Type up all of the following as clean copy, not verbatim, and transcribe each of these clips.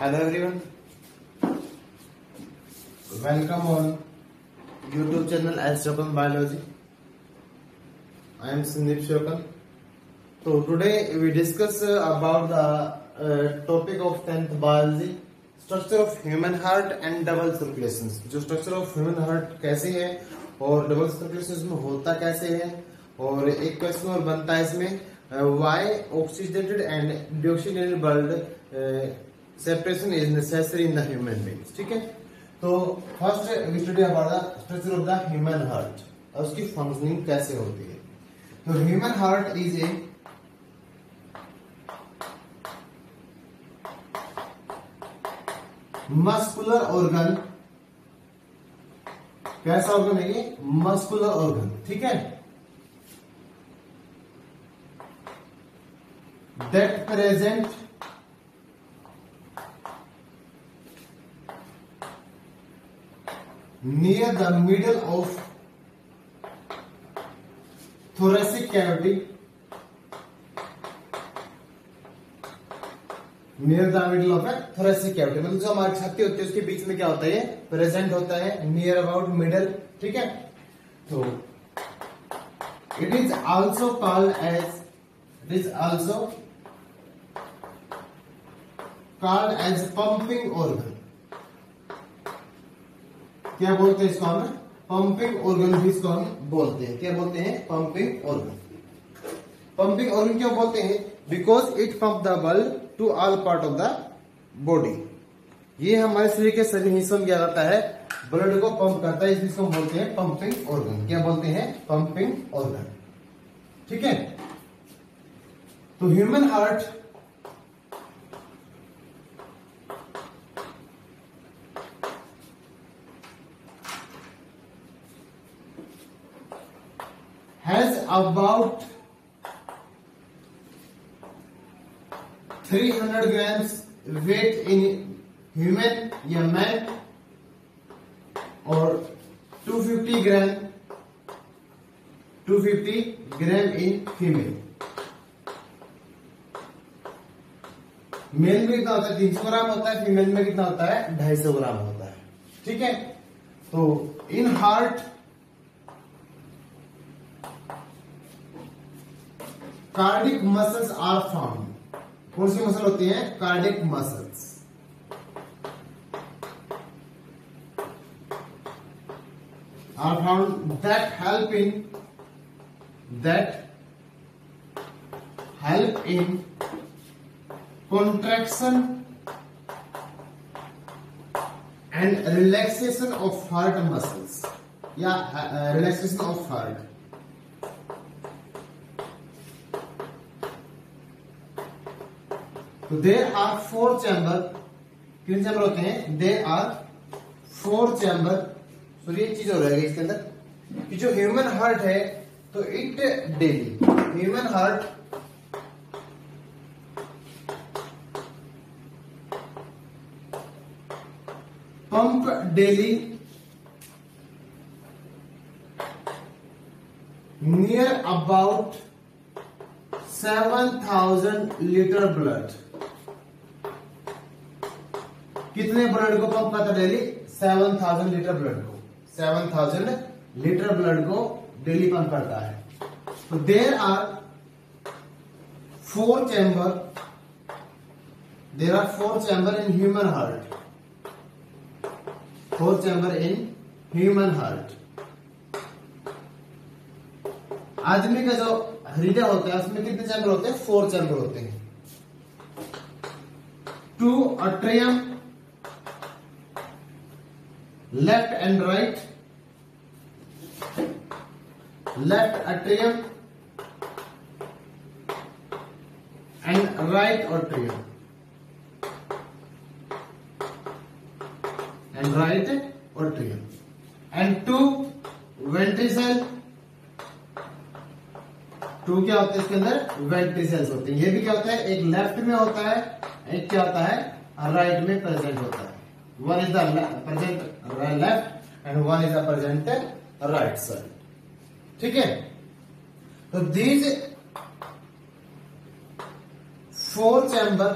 Hello everyone, welcome on YouTube channel as Shokan Biology. I am Sandeep Shokan. So today we discuss about the topic of 10th biology, structure of human heart and double circulations. जो structure of human heart कैसे है और double circulations में होता कैसे है, और एक क्वेश्चन और बनता है इसमें why oxygenated and deoxygenated blood separation is necessary in the human beings. ठीक है, तो first we study about the structure of the human heart और उसकी फंक्शनिंग कैसे होती है. तो human heart is a muscular organ. कैसा ऑर्गन है ये? Muscular organ. ठीक है, that present near the middle of thoracic cavity. Near the middle of a thoracic cavity मतलब जो हमारी छाती होती है उसके बीच में क्या होता है? प्रेजेंट होता है, नियर अबाउट मिडल. ठीक है, तो it is also called as pumping organ. क्या बोलते हैं इसको? हम पंपिंग ऑर्गन भी इसको हम बोलते हैं. क्या बोलते हैं? Pumping organ. पंपिंग ऑर्गन क्यों बोलते हैं? Because it pump the blood to all part of the body. ये हमारे शरीर के सभी हिस्सों में क्या रहता है? ब्लड को पंप करता है, इसको हम बोलते हैं पंपिंग ऑर्गन. क्या बोलते हैं? Pumping organ. ठीक है, तो human heart has about 300 grams weight in human या man और 250 ग्राम in फीमेल. मेल में कितना होता है? 300 ग्राम होता है. फीमेल में कितना होता है? 250 ग्राम होता है. ठीक है, तो in heart cardiac muscles are found. कौन सी मसल होती है? Cardiac muscles. Are found that help in contraction and relaxation of heart muscles या रिलैक्सेशन ऑफ हार्ट. तो देयर आर 4 चैम्बर. कितने चैम्बर होते हैं? There are 4 chamber. तो ये चीज हो रहेगी इसके अंदर कि जो ह्यूमन हार्ट है, तो it daily human heart pump daily near about 7,000 litre blood. कितने ब्लड को पंप करता डेली? 7,000 लीटर ब्लड को. 7,000 लीटर ब्लड को डेली पंप करता है. तो there are 4 chamber in human heart. 4 chamber in human heart. आदमी का जो हृदय होता है उसमें कितने चैम्बर होते हैं? 4 चैम्बर होते हैं. 2 atrium left and right, left atrium and right atrium and 2 ventricle. 2 क्या होते हैं इसके अंदर? वेंट्रिकल्स होते हैं. ये भी क्या होता है? एक लेफ्ट में होता है, एक क्या होता है? राइट में प्रेजेंट होता है. One is the present left and one is the present right side. ठीक है, तो these 4 chamber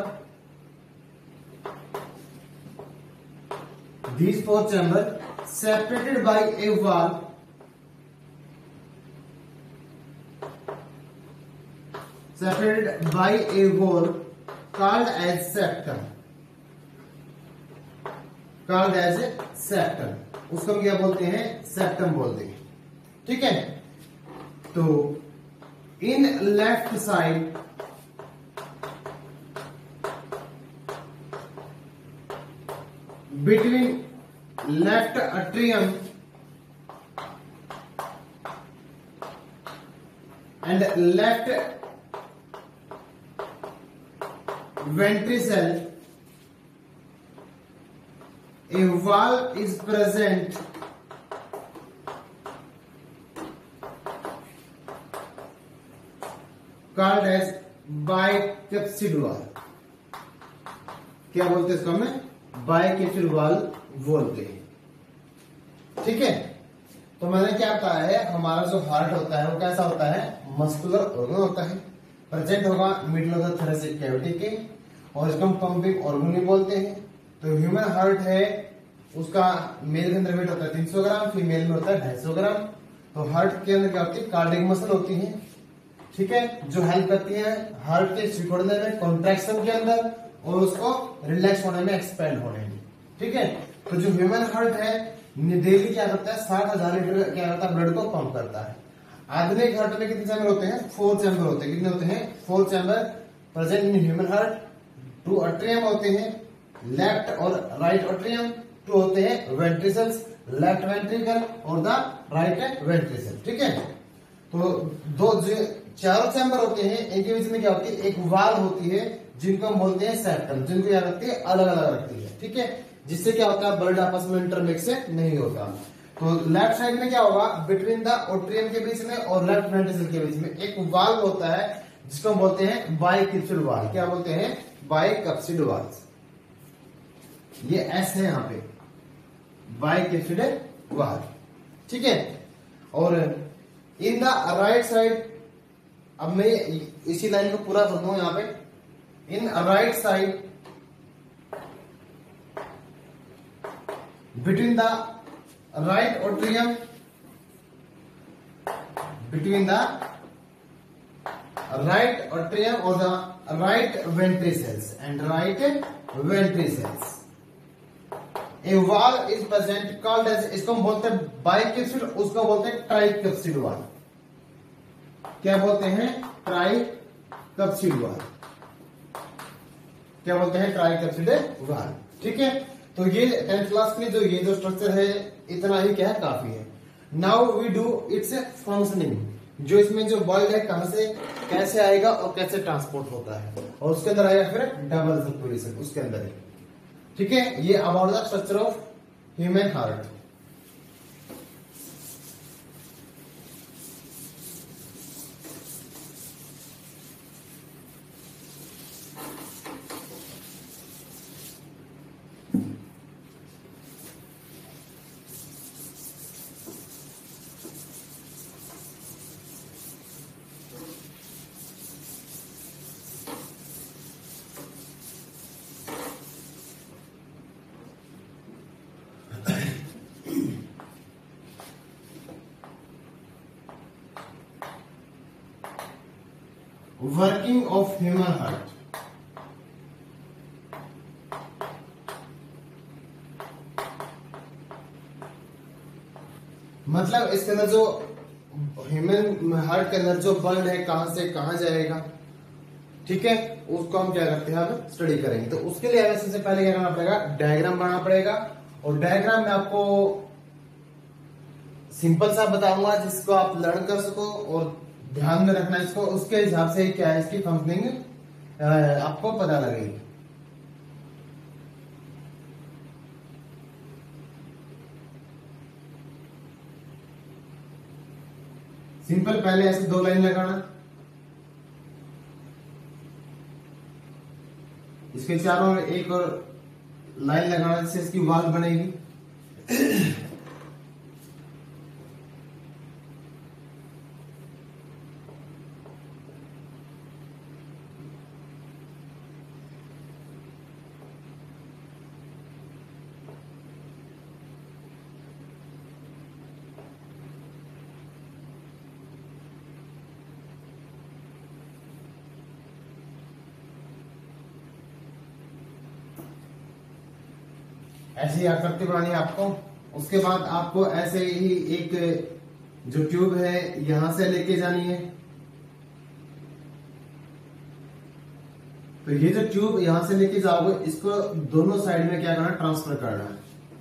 these four chambers separated by a wall called as septum, उसको हम क्या बोलते हैं? सेप्टम बोलते हैं। ठीक है, तो in left side between left atrium and left ventricle a wall is present called as bicuspid wall। क्या बोलते हैं इसको? हमें बाइकैप्सिड वॉल बोलते हैं। ठीक है, तो मैंने क्या बताया है, हमारा जो हार्ट होता है वो कैसा होता है? मस्कुलर ऑर्गन होता है, प्रेजेंट होगा middle of the thoracic cavity के, और इसको हम पंपिंग ऑर्गन भी बोलते हैं। तो ह्यूमन हार्ट है, उसका मेल के अंदर वेट होता है 300 ग्राम, फीमेल में होता है 250 ग्राम। तो हार्ट के अंदर क्या होती है? कार्डियक मसल होती है। ठीक है, जो हेल्प करती है हार्ट के सिकुड़ने में, कॉन्ट्रैक्शन के अंदर, और उसको रिलैक्स होने में, एक्सपेंड होने में। ठीक है, तो जो ह्यूमन हार्ट है डेली क्या करता है? 60,000 लीटर क्या करता है? ब्लड को पंप करता है। आधुनिक हार्ट में कितने चैम्बर होते हैं? 4 चैम्बर होते हैं। कितने होते हैं? 4 chamber present in human heart. 2 atrium होते हैं, लेफ्ट और राइट अट्रियम। 2 होते हैं वेंट्रिकल्स, लेफ्ट वेंट्रिकल और द राइट वेंट्रिकल। ठीक है, तो चारों चैम्बर होते हैं, इनके बीच में क्या होती है? एक वाल होती है जिनको हम बोलते हैं सेप्टम, जिनको क्या रखती है? अलग अलग रखती है। ठीक है, जिससे क्या होता है? ब्लड आपस में इंटरमिक्स नहीं होता। तो लेफ्ट साइड में क्या होगा? बिटवीन द ओट्रियम के बीच में और लेफ्ट वेंट्रिकल के बीच में एक वाल्व होता है जिसको हम बोलते हैं बाइकैप्सिड वाल्व। क्या बोलते हैं? Bicuspid valve. ये एस है यहाँ पे, बाइकैप्सिड वाल्व। ठीक है, और इन द राइट साइड, अब मैं इसी लाइन को पूरा कर दूं यहाँ पे। In right side between the right atrium or the right ventricles a wall is present called as, इसको हम बोलते हैं बाइकैप्सिड, उसको बोलते हैं ट्राइकैप्सिड वॉल। क्या बोलते हैं? ट्राइकैप्सिड वॉल। क्या बोलते हैं? ट्राइकैप्सिड वॉल। ठीक है, तो ये 10th क्लास के लिए जो स्ट्रक्चर है, इतना ही क्या है? काफी है। Now we do its functioning, जो इसमें जो बॉइल है कहां से कैसे आएगा और कैसे ट्रांसपोर्ट होता है, और उसके अंदर आएगा फिर डबल सर्कुलेशन उसके अंदर है। ठीक है, ये about the structure of human heart. Working of human heart. मतलब इसके अंदर जो ह्यूमन हार्ट के अंदर जो ब्लड है कहां से कहां जाएगा, ठीक है, उसको हम क्या करते हैं? अब स्टडी करेंगे। तो उसके लिए हमें सबसे पहले क्या करना पड़ेगा? डायग्राम बनाना पड़ेगा, और डायग्राम में आपको सिंपल सा बताऊंगा जिसको आप लर्न कर सको और ध्यान में रखना इसको, उसके हिसाब से क्या है इसकी फंक्शनिंग आपको पता लगेगी। सिंपल, पहले ऐसे 2 लाइन लगाना, इसके चारों में एक और लाइन लगाना जिससे इसकी वाल बनेगी। ऐसी आकृति बनानी है आपको। उसके बाद आपको ऐसे ही एक जो ट्यूब है यहां से लेके जानी है। तो ये जो ट्यूब यहां से लेके जाओगे, इसको दोनों साइड में क्या करना है, ट्रांसफर करना है,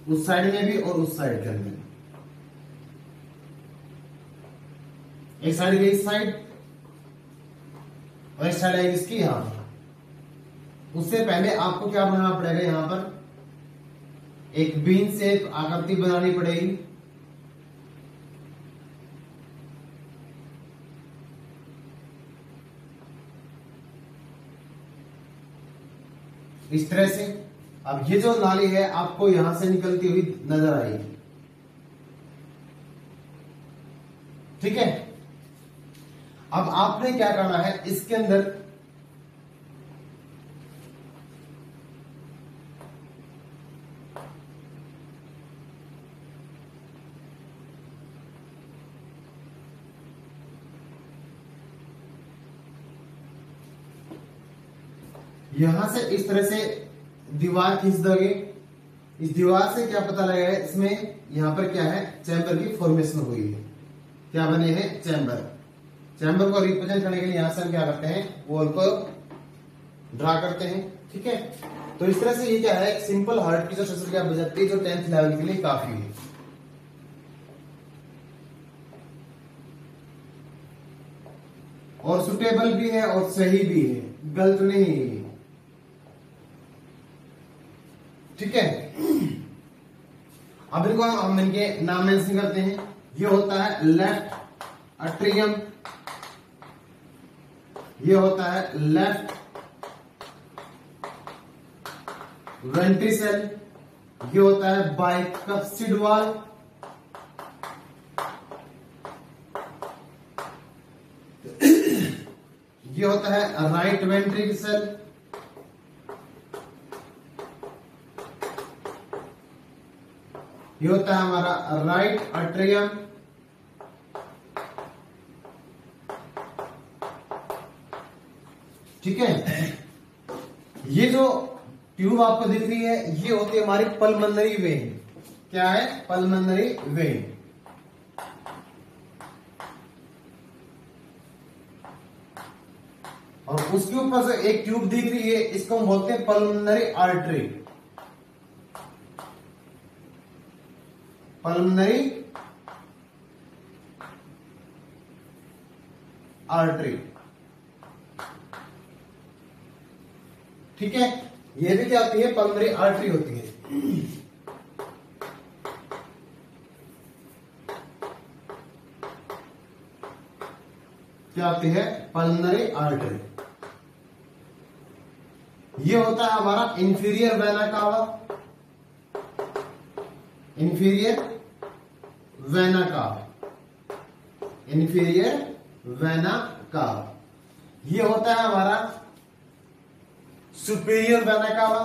उस साइड में भी और उस साइड के अंदर। एक साइड गई इस साइड और एक साइड आएगी इसकी यहां। उससे पहले आपको क्या बनाना पड़ेगा, यहां पर एक बीन शेप आकृति बनानी पड़ेगी। इस तरह से। अब ये जो नाली है आपको यहां से निकलती हुई नजर आएगी, ठीक है। अब आपने क्या करना है, इसके अंदर यहां से इस तरह से दीवार खींच दोगे। इस दीवार से क्या पता लगेगा, इसमें यहां पर क्या है, चैम्बर की फॉर्मेशन हुई है। क्या बने हैं, चैम्बर। चैम्बर को रिप्रेजेंट करने के लिए यहां से हम क्या करते हैं, वॉल को ड्रा करते हैं, ठीक है। तो इस तरह से ये क्या है, सिंपल हार्ट की जो स्ट्रक्चर क्या बजाती है, जो 10th लेवल के लिए काफी है। और सुटेबल भी है और सही भी है, गलत नहीं है, ठीक है। अब इनको हम इनके नाम मेंशन करते हैं। ये होता है लेफ्ट अट्रियम, ये होता है लेफ्ट वेंट्रिकल, ये होता है बाइकप्सिड वॉल, ये होता है राइट वेंट्रिकल, ये होता है हमारा राइट अट्रियम, ठीक है। ये जो ट्यूब आपको दिख रही है, ये होती है हमारी पल्मोनरी वेन। क्या है, पल्मोनरी वेन। और उसके ऊपर से एक ट्यूब दिख रही है, इसको हम बोलते हैं पल्मोनरी आर्टरी। पल्मोनरी आर्टरी, ठीक है। ये भी क्या होती है, पल्मोनरी आर्टरी होती है। क्या होती है, पल्मोनरी आर्टरी। ये होता है हमारा inferior vena cava, inferior vena cava, inferior vena cava. ये होता है हमारा सुपीरियर वेना कावा,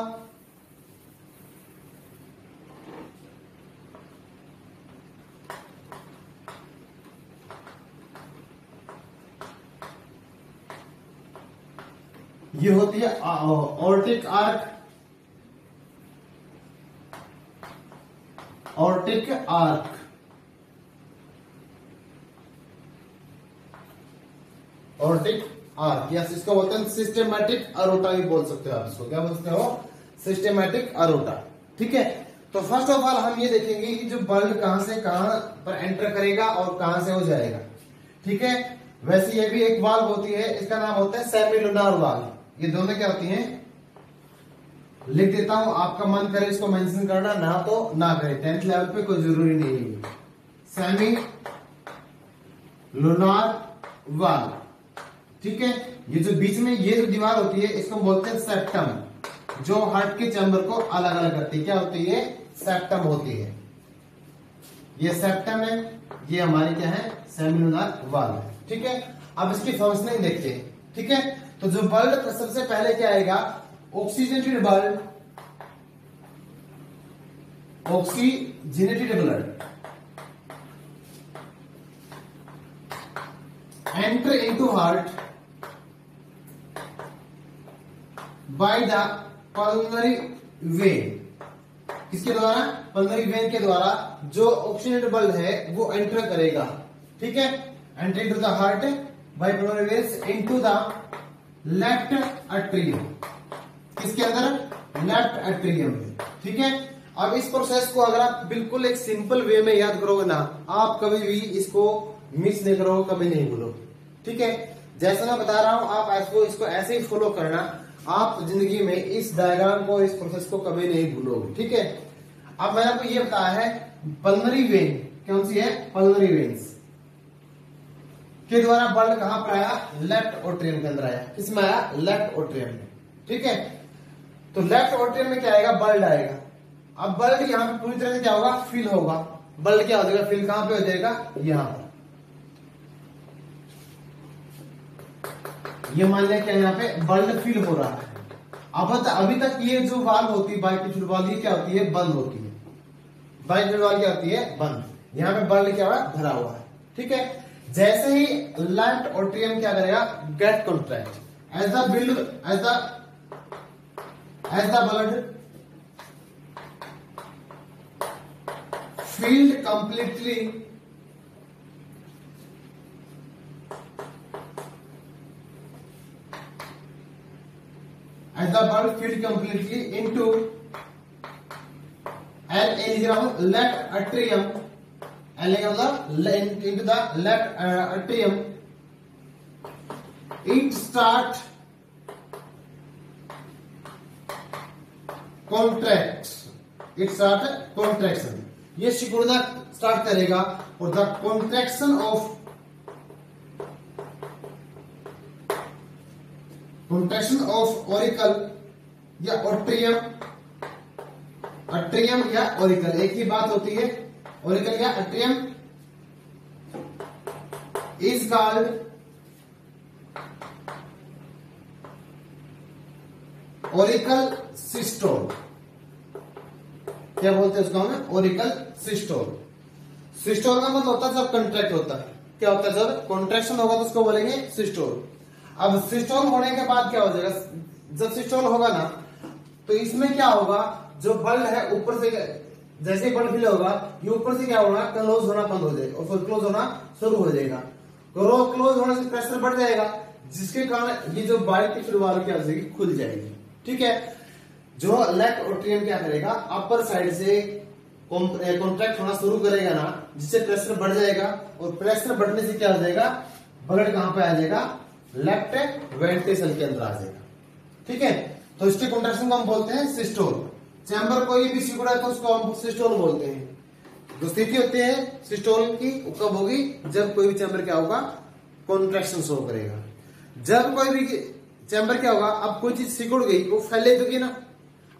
ये होती है aortic arc, aortic arc, aortic arch, या इसको बोलते हैं सिस्टेमैटिक अरोटा भी बोल सकते हो आप इसको। क्या बोलते हो, सिस्टेमैटिक अरोटा, ठीक है। तो फर्स्ट ऑफ ऑल हम ये देखेंगे कि जो बल्ब कहां से कहां पर एंटर करेगा और कहां से हो जाएगा, ठीक है। वैसे ये भी एक वाल्व होती है, इसका नाम होता है सेमिलुनार वाल्व। ये दोनों क्या होती हैं, लिख देता हूं, आपका मन करे इसको मेंशन करना, ना तो ना करे, 10th लेवल पे कोई जरूरी नहीं है। सेमी लुनार वाल्व, ठीक है। ये जो बीच में ये जो दीवार होती है, इसको बोलते हैं सेप्टम, जो हार्ट के चैम्बर को अलग अलग करती है। क्या होती है, सेप्टम होती है। ये सेप्टम है, ये हमारी क्या है, सेमिलुनार वाल्व है, ठीक है। अब इसकी फंक्शनिंग देखते हैं, ठीक है। तो जो बल्ब सबसे पहले क्या आएगा, oxygenated bulb, oxygenated blood enter into heart by the pulmonary vein, किसके द्वारा? पल्मोनरी वेन के द्वारा जो ऑक्सीजनेटेड ब्लड है वो एंटर करेगा, ठीक है, enter into the heart by pulmonary veins into the left atrium. किसके अंदर? लेफ्ट एट्रियम में, ठीक है। अब इस प्रोसेस को अगर आप बिल्कुल एक सिंपल वे में याद करोगे ना, आप कभी भी इसको मिस नहीं करोगे, कभी नहीं भूलोगे, ठीक है। जैसा मैं बता रहा हूं आप इसको ऐसे ही फॉलो करना, आप जिंदगी में इस डायग्राम को, इस प्रोसेस को कभी नहीं भूलोगे, ठीक है। अब मैंने आपको ये बताया है पल्मोनरी वेन कौन सी है? पल्मोनरी वेन्स के द्वारा ब्लड कहां पर आया? लेफ्ट एट्रियम के अंदर आया। किसमें आया? लेफ्ट एट्रियम में, ठीक है। तो लेफ्ट एट्रियम में क्या आएगा? ब्लड आएगा। अब ब्लड यहां पे पूरी तरह से क्या होगा? फिल होगा। ब्लड क्या हो जाएगा? फिल कहां पे हो जाएगा? यहां पर। ये मान लिया क्या यहाँ पे ब्लड फिल हो रहा है। अब अभी तक ये जो वाल्व होती है बाइक्यूपिड वाल्व, ये क्या होती है? बंद होती है। बाइक्यूपिड वाल्व क्या होती है? बंद। यहाँ पे ब्लड क्या हुआ? भरा हुआ है, ठीक है। जैसे ही लेफ्ट एट्रियम क्या करेगा? Get contract as the blood filled completely as the blood filled completely into an left atrium into the left atrium, it start contraction। ये सिकुड़ना स्टार्ट करेगा और द कॉन्ट्रैक्शन ऑफ ऑरिकल या अट्रियम या auricle, एक ही बात होती है। ऑरिकल या atrium is called auricle systole. क्या बोलते हैं उसको हमें? Auricle systole. सिस्टोल का मतलब होता है जब कंट्रैक्ट होता है। क्या होता है? जब कॉन्ट्रैक्शन होगा तो उसको बोलेंगे सिस्टोल। अब सिस्टोल होने के बाद क्या हो जाएगा? जब सिस्टोल होगा ना तो इसमें क्या होगा? जो ब्लड है ऊपर से जैसे ही ब्लड फिल होगा, ये ऊपर से क्या होगा? क्लोज होना बंद हो जाएगा और फिर क्लोज होना शुरू हो जाएगा। क्लोज होने से प्रेशर बढ़ जाएगा, जिसके कारण ये जो बाइक्यूपिड वाल्व क्या हो जाएगी? खुल जाएगी, ठीक है। जो लेफ्ट एट्रियम क्या करेगा? अपर साइड से कॉन्ट्रैक्ट होना शुरू करेगा ना, जिससे प्रेशर बढ़ जाएगा और प्रेशर बढ़ने से क्या हो जाएगा? ब्लड कहां पे आ जाएगा? लेफ्ट वेंट्रिकल के अंदर आ जाएगा, ठीक है। तो इसके कॉन्ट्रैक्शन को हम बोलते हैं सिस्टोल। चैम्बर कोई भी सिकुड़ा है तो उसको हम सिस्टोल बोलते हैं। जो स्थिति होती है सिस्टोल की कब होगी? जब कोई भी चैम्बर क्या होगा? कॉन्ट्रैक्शन शो करेगा। जब कोई भी चैम्बर क्या होगा? अब कोई चीज सिकुड़ गई, वो फैलेगी ना।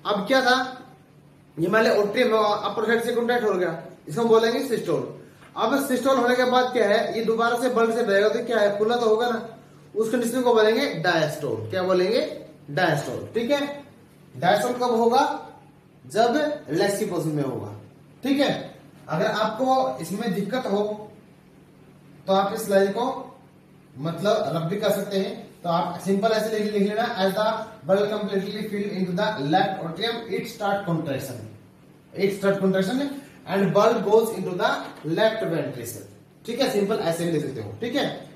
अब क्या था? ये मान लिया एट्रियम अपर साइड से कॉन्ट्रैक्ट हो गया, इसको हम बोलेंगे सिस्टोल। अब सिस्टोल होने के बाद क्या है? ये दोबारा से ब्लड से बहेगा तो क्या है? खुला तो होगा ना, उस कंडीशन को बोलेंगे डायस्टोल। क्या बोलेंगे? डायस्टोल, ठीक है। डायस्टोल कब होगा? जब रिलैक्स की पोजीशन में होगा, ठीक है। अगर आपको इसमें दिक्कत हो तो आप इस लाइन को मतलब रब भी कर सकते हैं। तो आप सिंपल ऐसे लिख लेना, as the blood completely filled into the left atrium it start contraction and blood goes into the left ventricle, ठीक है। सिंपल ऐसे भी लिख सकते हो, ठीक है।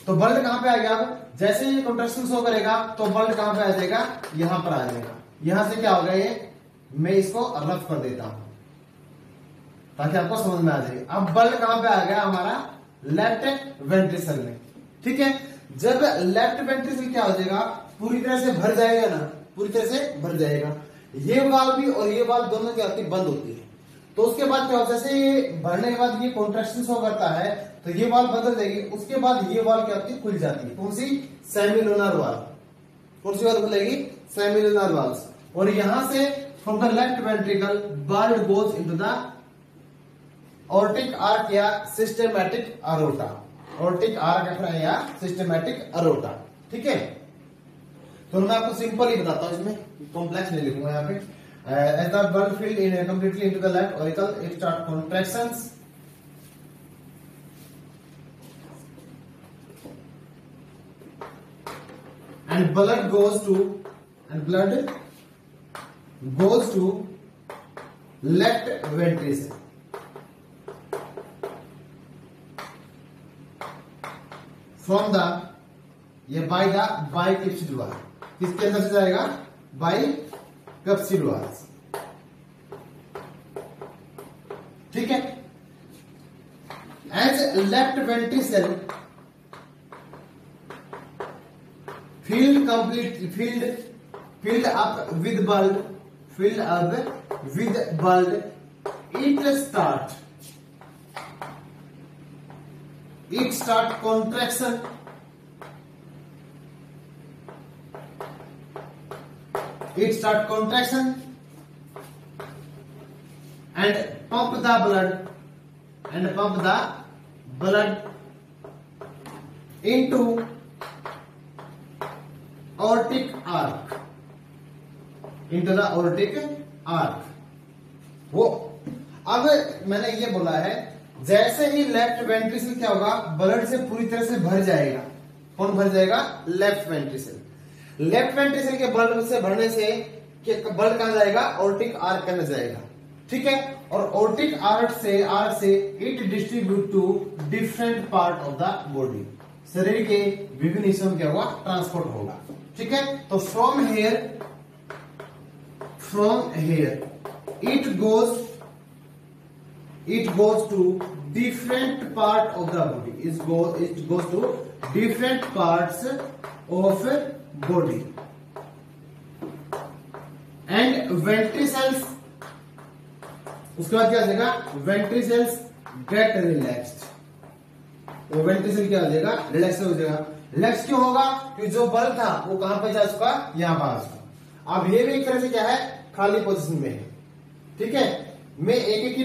तो ब्लड कहां पे आ गया? जैसे ही कॉन्ट्रैक्शन शो करेगा तो ब्लड कहां पे आ जाएगा? यहां पर आ जाएगा। यहां से क्या होगा? ये मैं इसको रफ कर देता हूं ताकि आपको समझ में आ जाए। अब ब्लड कहां पे आ गया? हमारा लेफ्ट वेंट्रिकल में, ठीक है। जब लेफ्ट वेंट्रिकल क्या हो जाएगा? पूरी तरह से भर जाएगा ना, पूरी तरह से भर जाएगा। ये वाल्व भी और ये वाल्व दोनों क्या होती है? बंद होती है। तो उसके बाद क्या होता है? जैसे ये भरने के बाद ये कॉन्ट्रैक्शन शो करता है तो ये वाल्व बंद हो जाएगी। उसके बाद ये वाल्व क्या होती है? खुल जाती है। कौन सी? Semilunar valve. कौन सी वाल्व खुलेगी? Semilunar valve. और यहां से from the left ventricle blood goes into the aortic arch या सिस्टेमैटिक अरोटा। ऑर्टिक आर्क या सिस्टेमैटिक अरोटा, ठीक है। तो मैं आपको सिंपल ही बताता हूं, इसमें कॉम्प्लेक्स नहीं लिखूंगा यहाँ पे। As the blood filled in completely into the left auricle it start contractions and blood goes to left ventricle from the ये बाय द बाइकप्सिड वाल, किसके अंदर से जाएगा? Bicuspid valve. ठीक है। As left ventricle filled up with blood, it start contraction, and pump the blood into aortic arc, वो अब मैंने ये बोला है जैसे ही लेफ्ट वेंट्रिकल क्या होगा, ब्लड से पूरी तरह से भर जाएगा। कौन भर जाएगा? Left ventricle. लेफ्ट वेंट्रिकल के ब्लड से भरने से ब्लड कहां जाएगा? ऑर्टिक आर्क में जाएगा। ठीक है। और ऑर्टिक आर्क से it distribute to different part of the body, शरीर के विभिन्न हिस्सों में क्या होगा? ट्रांसपोर्ट होगा। ठीक है। तो from here it goes to different part of the body, it goes to different parts of body, and ventricles, उसके बाद क्या हो जाएगा? ventricles get relaxed, वो वेंट्रिकल क्या हो जाएगा? रिलैक्स हो जाएगा। रिलैक्स क्यों होगा? कि जो बल था वो कहां पे जा चुका? यहां पर आ चुका। अब ये भी एक तरह से क्या है? खाली पोजीशन में है। ठीक है। मैं एक एक की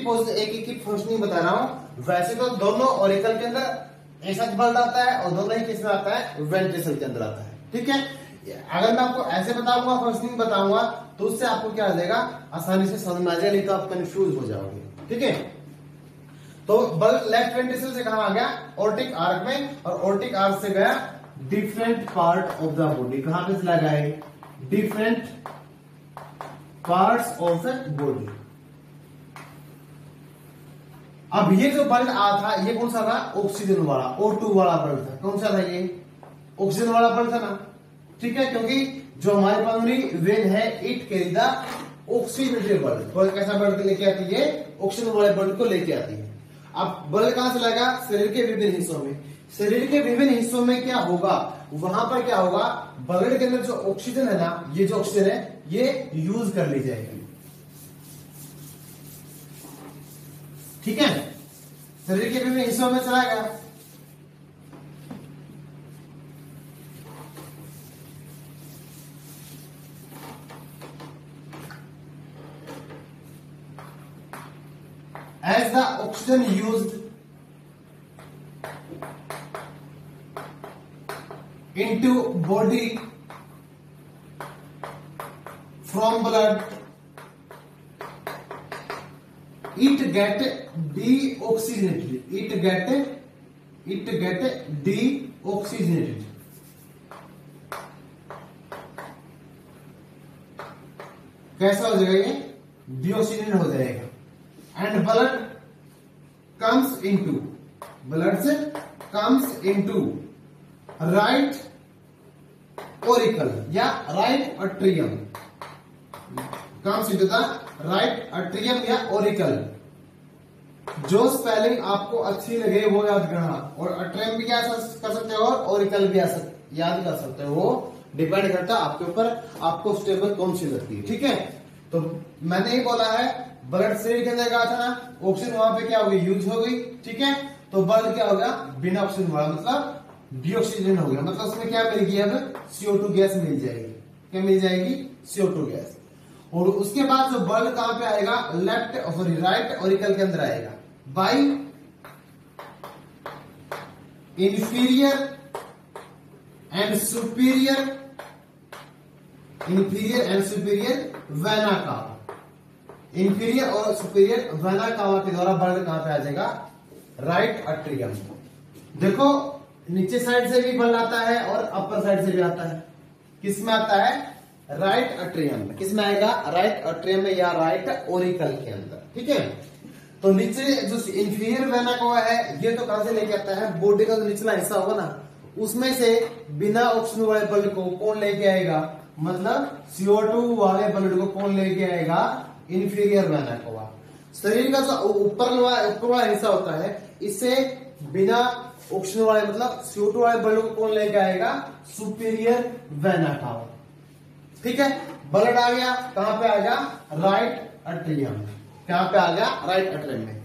पोजीशनिंग बता रहा हूं। वैसे तो दोनों ऑरिकल के अंदर ऐसा बल आता है और दोनों ही किसमें आता है? वेंट्रिकल के अंदर आता है। ठीक है। अगर मैं आपको ऐसे बताऊंगा, पोजीशनिंग बताऊंगा, तो उससे आपको क्या हो जाएगा? आसानी से समझ में आ जाएगा, नहीं तो आप कंफ्यूज हो जाओगे। ठीक है। तो बल लेफ्ट वेंट्रिकल से कहां आ गया? ऑर्टिक आर्क में, और ऑर्टिक आर्क से गया different part of the body. कहां पे चला गया? Different parts of the body. अब ये जो बल्ब आया था, ये कौन सा था? ऑक्सीजन वाला, O2 वाला बल्ब था। कौन सा था ये? ऑक्सीजन वाला बल्ब था ना। ठीक है। क्योंकि जो हमारी पल्मोनरी वेन है, it carry the oxygenated bulb. और कैसा बल्ब लेके आती है? ऑक्सीजन वाले बल्ब को लेके आती है। अब बल्ब कहां से लगा? शरीर के विभिन्न हिस्सों में। शरीर के विभिन्न हिस्सों में क्या होगा? वहां पर क्या होगा? ब्लड के अंदर जो ऑक्सीजन है ना, ये जो ऑक्सीजन है, ये यूज कर ली जाएगी। ठीक है। शरीर के विभिन्न हिस्सों में चला गया। As the oxygen used into body from blood, it get deoxygenated. It get deoxygenated. कैसा हो जाएगा? ये डिऑक्सीजन हो जाएगा। And blood comes into right auricle या right atrium. Comes into the right atrium या ऑरिकल। जो स्पेलिंग आपको अच्छी लगे वो याद करना। और अट्रियम भी क्या कर सकते हो, और ऑरिकल भी याद कर सकते हो। वो डिपेंड करता है आपके ऊपर, आपको स्टेबल कौन सी लगती है। ठीक है। तो मैंने ही बोला है, ब्लड शरीर के अंदर गया था ना, ऑक्सीजन वहां पे क्या हो गई? यूज हो गई। ठीक है। तो ब्लड क्या हो गया? बिना ऑक्सीजन वाला, मतलब डिऑक्सीजन हो गया। मतलब उसमें क्या मिलेगी? अब CO2 गैस मिल जाएगी। क्या मिल जाएगी? CO2 gas. और उसके बाद जो ब्लड कहां पे आएगा? राइट ऑरिकल के अंदर आएगा by inferior and superior vena cava. Inferior और सुपीरियर वेना कावा के द्वारा ब्लड कहां पे आ जाएगा? Right atrium. देखो, नीचे साइड से भी ब्लड आता है और अपर साइड से भी आता है। किस में आता है? राइट अट्रियम में। किसमें आएगा? राइट अट्रियम में या राइट ओरिकल के अंदर। ठीक है, तो नीचे जो इंफीरियर वेना कोवा है ये तो कहां से लेके आता है? बॉडी का जो निचला हिस्सा होगा ना उसमें से बिना ऑक्सीजन वाले ब्लड को कौन लेके आएगा? मतलब CO2 वाले ब्लड को कौन लेके आएगा? Inferior vena cava. शरीर का जो ऊपर वाला हिस्सा होता है इससे बिना ऑक्सीजन वाले मतलब CO2 वाले ब्लड को कौन लेके आएगा? Superior vena cava. ठीक है, ब्लड आ गया कहां पे आ गया? Right atrium. कहां पे आ गया? राइट अट्रियम में।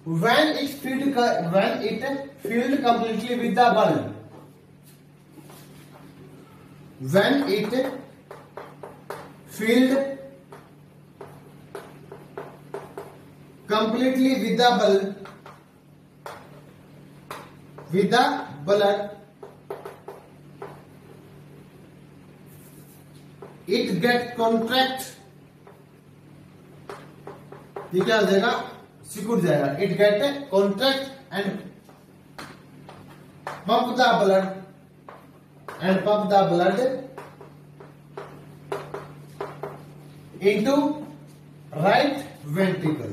when it filled completely with the blood, when it filled completely with the blood, it get contract। ये क्या हो जाएगा? सिकुड़ जाएगा। It get contract and pump the blood into right ventricle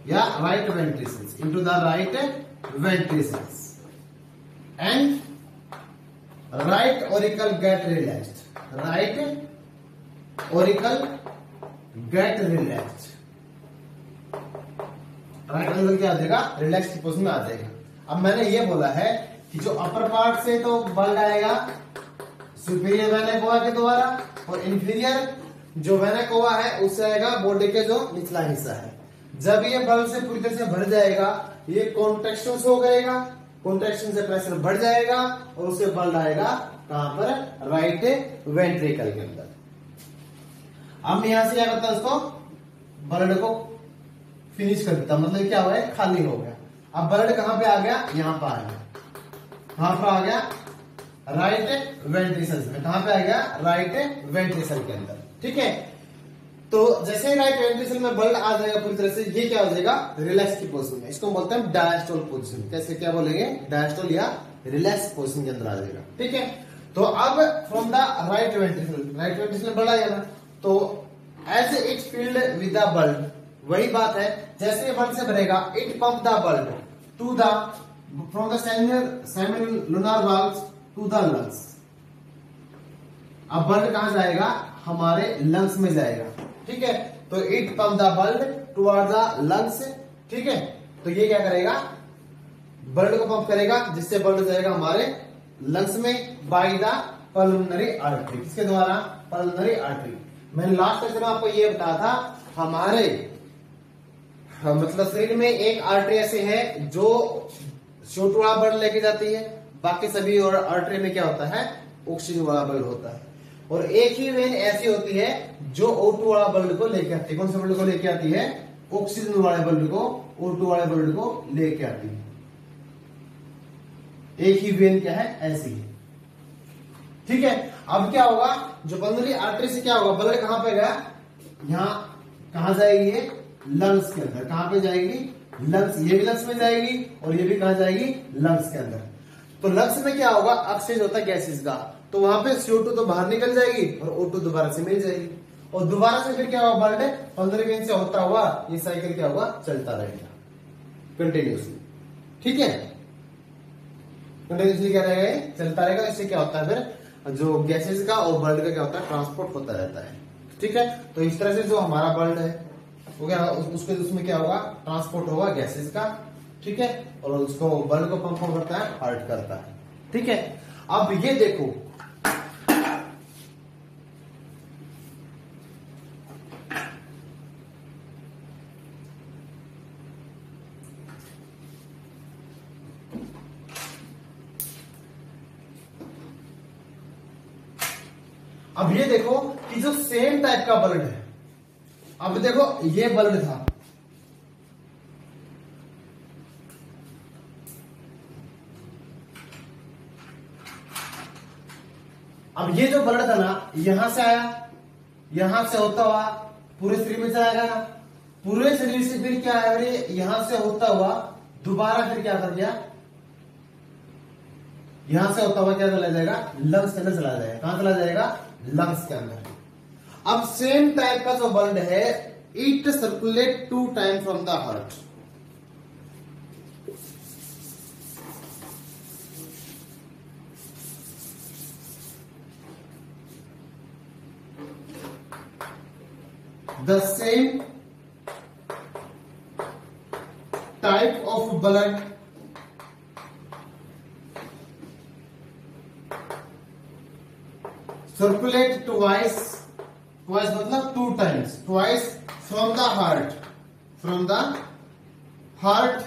या right ventricles, into the right ventricles and right auricle get relaxed. Right auricle get relaxed. Right auricle क्या आ जाएगा? रिलैक्स की पोजीशन में आ जाएगा। अब मैंने ये बोला है कि जो अपर पार्ट से तो ब्लड आएगा सुपीरियर वेना कोवा के द्वारा और इंफीरियर जो वेना कोवा है उससे आएगा बॉडी के जो निचला हिस्सा है। जब ये ब्लड से पूरी तरह से भर जाएगा ये कॉन्ट्रैक्शन हो जाएगा, कॉन्ट्रैक्शन से प्रेशर बढ़ जाएगा और उससे ब्लड आएगा कहां पर? राइट वेंट्रिकल के अंदर। अब यहां से क्या करता है? उसको ब्लड को फिनिश कर देता, मतलब क्या हुआ है? खाली हो गया। अब ब्लड कहां पे आ गया? यहां पर आ गया। कहां पर आ गया? राइट वेंट्रिकल्स में। कहां पे आ गया? राइट वेंट्रिकल के अंदर। ठीक है, तो जैसे ही राइट वेंट्रिकल में ब्लड आ जाएगा पूरी तरह से ये क्या हो जाएगा? रिलैक्स की पोजीशन में। इसको बोलते हैं डायस्टोल पोजीशन। कैसे क्या बोलेंगे? डायस्टोल या रिलैक्स पोजीशन के अंदर आ जाएगा। ठीक है, तो अब फ्रॉम द राइट वेंट्रिकल में ब्लड आ जाएगा तो as it filled with the blood, वही बात है जैसे ब्लड से भरेगा it pump the blood to the from the semilunar valves to the lungs. अब ब्लड कहां जाएगा? हमारे लंग्स में जाएगा। ठीक है, तो it pump the blood toward the lungs. ठीक है, तो ये क्या करेगा? ब्लड को पंप करेगा जिससे ब्लड जाएगा हमारे लंग्स में बाय द पल्मोनरी आर्टरी। किसके द्वारा? Pulmonary artery. मैंने लास्ट लेक्चर में आपको ये बताया था हमारे मतलब शरीर में एक आर्टरी ऐसे है जो CO2 वाला ब्लड लेके जाती है, बाकी सभी और आर्टरी में क्या होता है? ऑक्सीजन वाला ब्लड होता है। और एक ही वेन ऐसी होती है जो O2 वाला ब्लड को लेके आती है। कौन से ब्लड को लेके आती है? ऑक्सीजन वाले ब्लड को, O2 वाले ब्लड को लेके आती है। एक ही वेन क्या है? ऐसी है। ठीक है, अब क्या होगा? जो पल्मोनरी आर्टरी से क्या होगा? ब्लड कहां पे गया? यहां कहां जाएगी? ये लंग्स के अंदर। कहां पे जाएगी? लंग्स। ये भी लंग्स में जाएगी और ये भी कहां जाएगी? लंग्स के अंदर। तो लंग्स में क्या होगा? ऑक्सीजन होता है गैसेस का, तो वहां पे CO2 तो बाहर निकल जाएगी और O2 दोबारा से मिल जाएगी और दोबारा से फिर क्या होगा? ब्लड पल्मोनरी वेन से होता हुआ ये साइकिल क्या होगा? चलता रहेगा कंटिन्यूसली। ठीक है, कंटिन्यूसली क्या रहेगा? चलता रहेगा। इससे क्या होता है? फिर जो गैसेस का और ब्लड का क्या होता है? ट्रांसपोर्ट होता रहता है। ठीक है, तो इस तरह से जो हमारा ब्लड है वो क्या उसके उसमें क्या होगा? ट्रांसपोर्ट होगा गैसेस का। ठीक है, और उसको ब्लड को पंप करता है, हार्ट करता है। ठीक है, अब ये देखो अब ये देखो कि जो सेम टाइप का ब्लड है, अब देखो ये ब्लड था, अब ये जो ब्लड था ना यहां से आया, यहां से होता हुआ पूरे शरीर में चला गया ना, पूरे शरीर से फिर क्या है? यहां से होता हुआ दोबारा फिर क्या कर गया? यहां से होता हुआ क्या चला जाएगा? लंग्स के अंदर चला जाएगा। कहां चला जाएगा? लंग्स के अंदर। अब सेम टाइप का जो ब्लड है, it circulate 2 time from the heart. The same type of blood circulate twice मतलब 2 times, twice from the heart।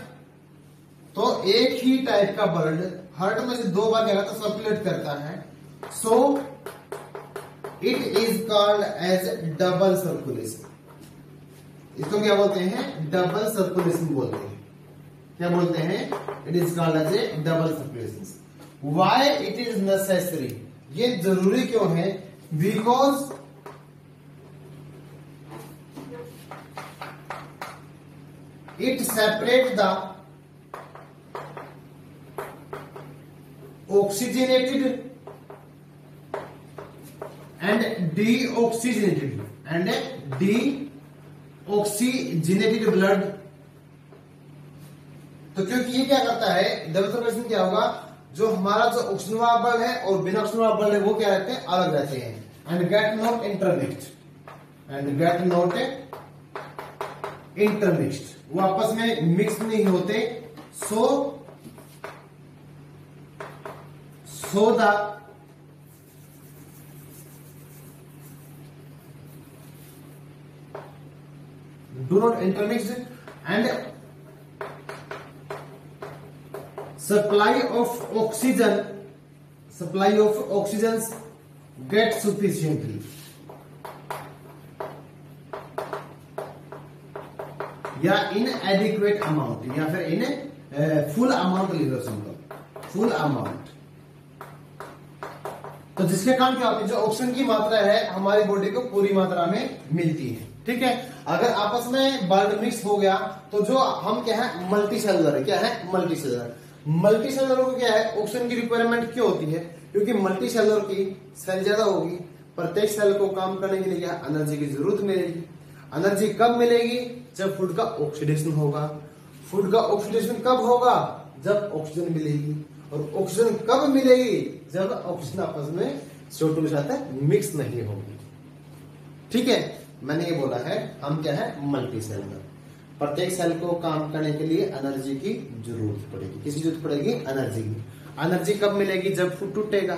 तो एक ही टाइप का ब्लड हार्ट में से 2 बार क्या करता है, सर्कुलेट करता है। So it is called as double circulation. इसको क्या बोलते हैं, डबल सर्कुलेशन बोलते हैं। क्या बोलते हैं, it is called as a double circulation. Why it is necessary, ये जरूरी क्यों है, because it separate the oxygenated and deoxygenated blood। तो क्योंकि ये क्या करता है, डबल सर्कुलेशन क्या होगा, जो हमारा जो ऑक्सीजन वाला ब्लड है और बिना ऑक्सीजन वाला ब्लड है वो क्या रहते हैं, अलग रहते हैं। एंड गेट नॉट इंटरमिक्स्ड, वो आपस में मिक्स नहीं होते। So the do not intermix and supply of oxygen get sufficiently, या inadequate amount, या फिर in full amount liver simple full amount. तो जिसके कारण क्या होता है, जो ऑक्सीजन की मात्रा है हमारी बॉडी को पूरी मात्रा में मिलती है। ठीक है, अगर आपस में ब्लड मिक्स हो गया तो जो हम क्या है, मल्टी सेलुलर है। क्या है, मल्टी सेलुलर को क्या है, ऑक्सीजन की रिक्वायरमेंट क्यों होती है, क्योंकि मल्टी सेलुलर की सेल ज्यादा होगी, प्रत्येक सेल को काम करने के लिए क्या एनर्जी की जरूरत मिलेगी। एनर्जी कब मिलेगी, जब फूड का ऑक्सीडेशन होगा। फूड का ऑक्सीडेशन कब होगा, जब ऑक्सीजन मिलेगी। और ऑक्सीजन कब मिलेगी, जब ऑक्सीजन आपस में CO2 के साथ मिक्स नहीं होगी। ठीक है, मैंने ये बोला है हम क्या है, मल्टी सेलुलर। प्रत्येक सेल को काम करने के लिए एनर्जी की जरूरत पड़ेगी। किसकी जरूरत पड़ेगी, एनर्जी की। एनर्जी कब मिलेगी, जब फूड टूटेगा।